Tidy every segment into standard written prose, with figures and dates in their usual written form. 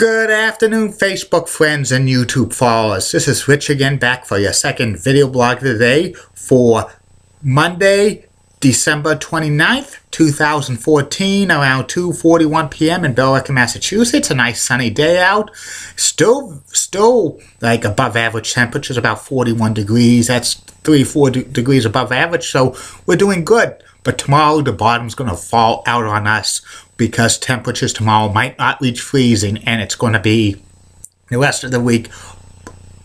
Good afternoon, Facebook friends and YouTube followers. This is Rich again, back for your second video blog of the day for Monday, December 29th, 2014, around 2:41 p.m. in Billerica, Massachusetts. A nice sunny day out. Still like above average temperatures, about 41 degrees. That's 3-4 degrees above average, so we're doing good. But tomorrow the bottom's going to fall out on us because temperatures tomorrow might not reach freezing, and it's going to be the rest of the week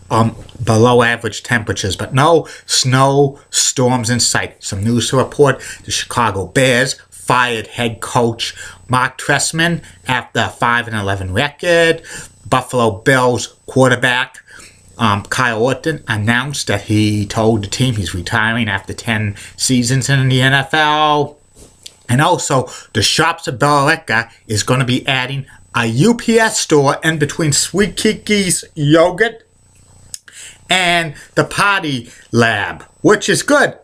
below average temperatures, but no snow storms in sight. Some news to report: the Chicago Bears fired head coach Mark Trestman after a 5-11 record. Buffalo Bills quarterback Kyle Orton announced that he told the team he's retiring after 10 seasons in the NFL. And also, the Shops of Billerica is going to be adding a UPS store in between Sweet Kiki's Yogurt and the Party Lab, which is good.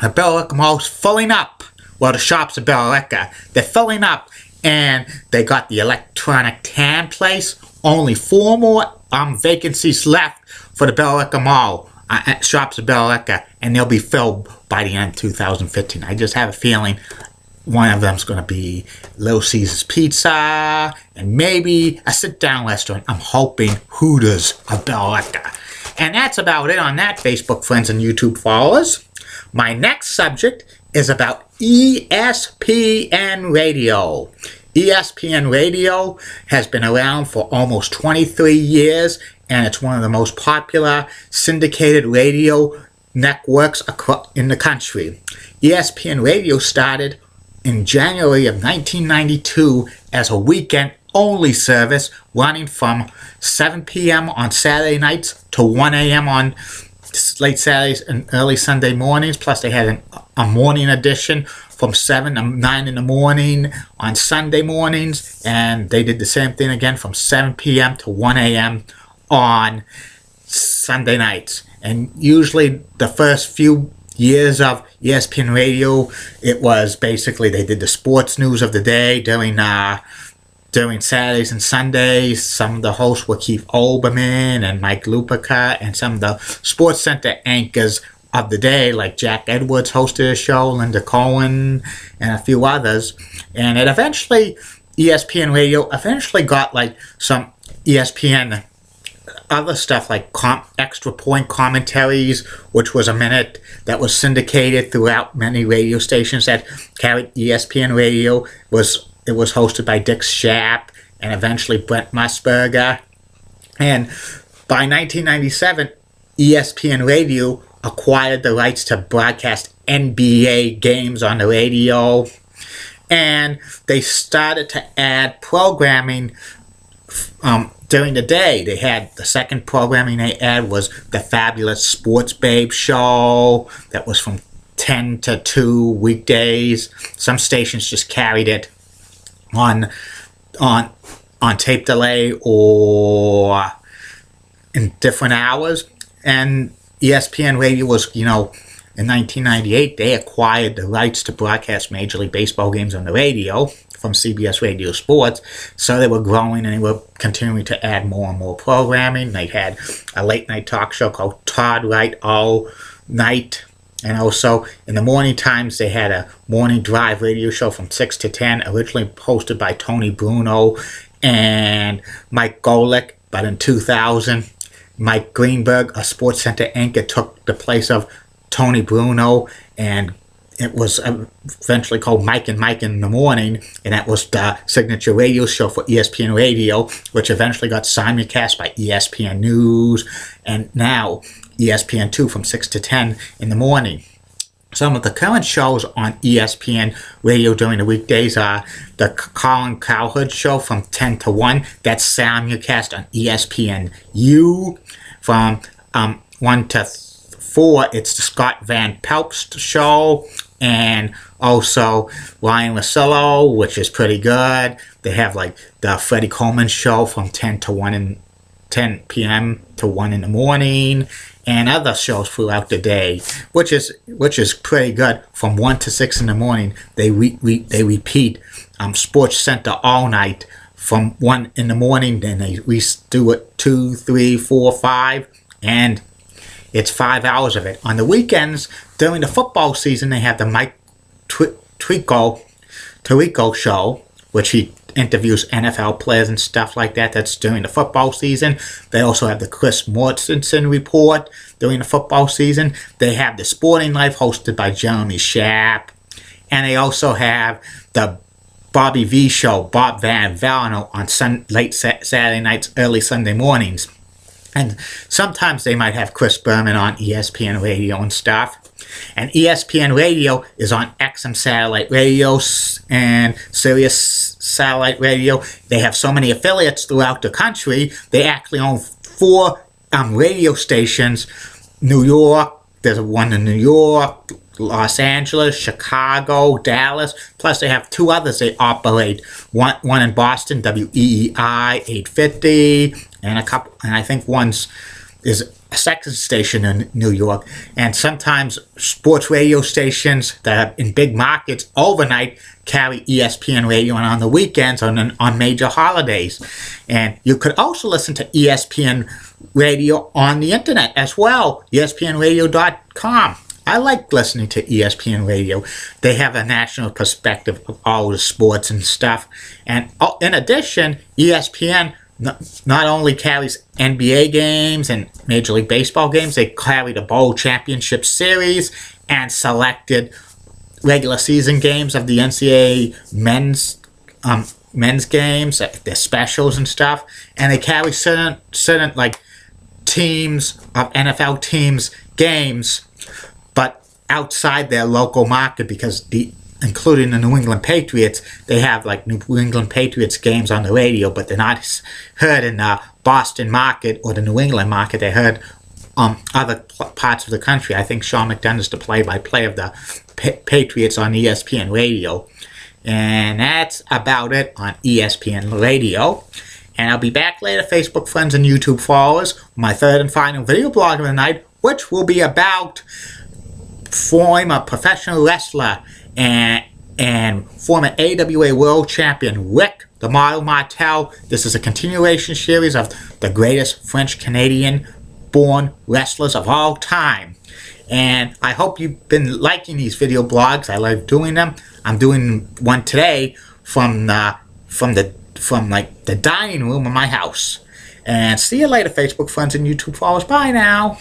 The Billerica Mall's filling up. Well, the Shops of Billerica, they're filling up, and they got the electronic tan place. Only 4 more vacancies left for the Billerica Mall at Shops of Billerica, and they'll be filled by the end of 2015. I just have a feeling one of them's going to be Little Caesars Pizza and maybe a sit-down restaurant. I'm hoping Hooters of Billerica. And that's about it on that, Facebook friends and YouTube followers. My next subject is about ESPN Radio. ESPN Radio has been around for almost 23 years, and it's one of the most popular syndicated radio networks in the country. ESPN Radio started in January of 1992 as a weekend-only service running from 7 p.m. on Saturday nights to 1 a.m. on late Saturdays and early Sunday mornings. Plus, they had a morning edition from 7 to 9 in the morning on Sunday mornings. And they did the same thing again from 7 p.m. to 1 a.m. on Sunday nights. And usually the first few years of ESPN Radio, it was basically they did the sports news of the day during Saturdays and Sundays. Some of the hosts were Keith Olbermann and Mike Lupica, and some of the Sports Center anchors of the day, like Jack Edwards hosted a show, Linda Cohen, and a few others. And it eventually, ESPN Radio eventually got like some ESPN other stuff like extra point commentaries, which was a minute that was syndicated throughout many radio stations that carried ESPN Radio. It was hosted by Dick Schaap and eventually Brent Musburger. And by 1997, ESPN Radio acquired the rights to broadcast NBA games on the radio. And they started to add programming during the day. They had the second programming they added was the Fabulous Sports Babe show that was from 10 to 2 weekdays. Some stations just carried it on tape delay or in different hours. And ESPN Radio was, in 1998, they acquired the rights to broadcast Major League Baseball games on the radio from CBS Radio Sports. So they were growing and they were continuing to add more and more programming. They had a late night talk show called Todd Wright All Night. And also in the morning times, they had a morning drive radio show from 6 to 10, originally hosted by Tony Bruno and Mike Golick. But in 2000, Mike Greenberg, a Sports Center anchor, took the place of Tony Bruno, and it was eventually called Mike and Mike in the Morning, and that was the signature radio show for ESPN Radio, which eventually got simulcast by ESPN News, and now ESPN2 from 6 to 10 in the morning. Some of the current shows on ESPN Radio during the weekdays are the Colin Cowherd Show from 10 to 1. That's simulcast on ESPNU. From 1 to 4, it's the Scott Van Pelt's Show. And also Ryan Russillo, which is pretty good. They have like the Freddie Coleman Show from 10 p.m. to 1 in the morning, and other shows throughout the day, which is pretty good. From 1 to 6 in the morning, they repeat Sports Center all night from 1 in the morning, then we do it 2, 3, 4, 5, and it's 5 hours of it. On the weekends, during the football season, they have the Mike Tirico show, which he interviews NFL players and stuff like that. That's during the football season. They also have the Chris Mortensen report during the football season. They have the Sporting Life hosted by Jeremy Schaap. And they also have the Bobby V show, Bob Van Valeno, on late Saturday nights, early Sunday mornings. And sometimes they might have Chris Berman on ESPN Radio and stuff. And ESPN Radio is on XM Satellite Radio and Sirius Satellite Radio. They have so many affiliates throughout the country. They actually own 4 radio stations. New York, there's one in New York, Los Angeles, Chicago, Dallas. Plus they have 2 others they operate. One in Boston, WEEI 850, and I think one's is a second station in New York. And sometimes sports radio stations that are in big markets overnight carry ESPN Radio, and on the weekends on major holidays. And you could also listen to ESPN Radio on the internet as well, espnradio.com. I like listening to ESPN Radio. They have a national perspective of all the sports and stuff. And in addition, ESPN not only carries NBA games and Major League Baseball games, they carry the Bowl Championship Series and selected regular season games of the NCAA men's games, their specials and stuff. And they carry certain like teams of NFL teams games, but outside their local market, because including the New England Patriots, they have like New England Patriots games on the radio, but they're not heard in the Boston market or the New England market. They're heard other parts of the country. I think Sean McDonough is the play-by-play of the Patriots on ESPN Radio. And that's about it on ESPN Radio. And I'll be back later, Facebook friends and YouTube followers, with my third and final video blog of the night, which will be about former professional wrestler and former AWA World Champion Rick the Model Martel. This is a continuation series of the greatest French-Canadian born wrestlers of all time. And I hope you've been liking these video blogs. I love doing them. I'm doing one today from like the dining room of my house. And see you later, Facebook friends and YouTube followers. Bye now.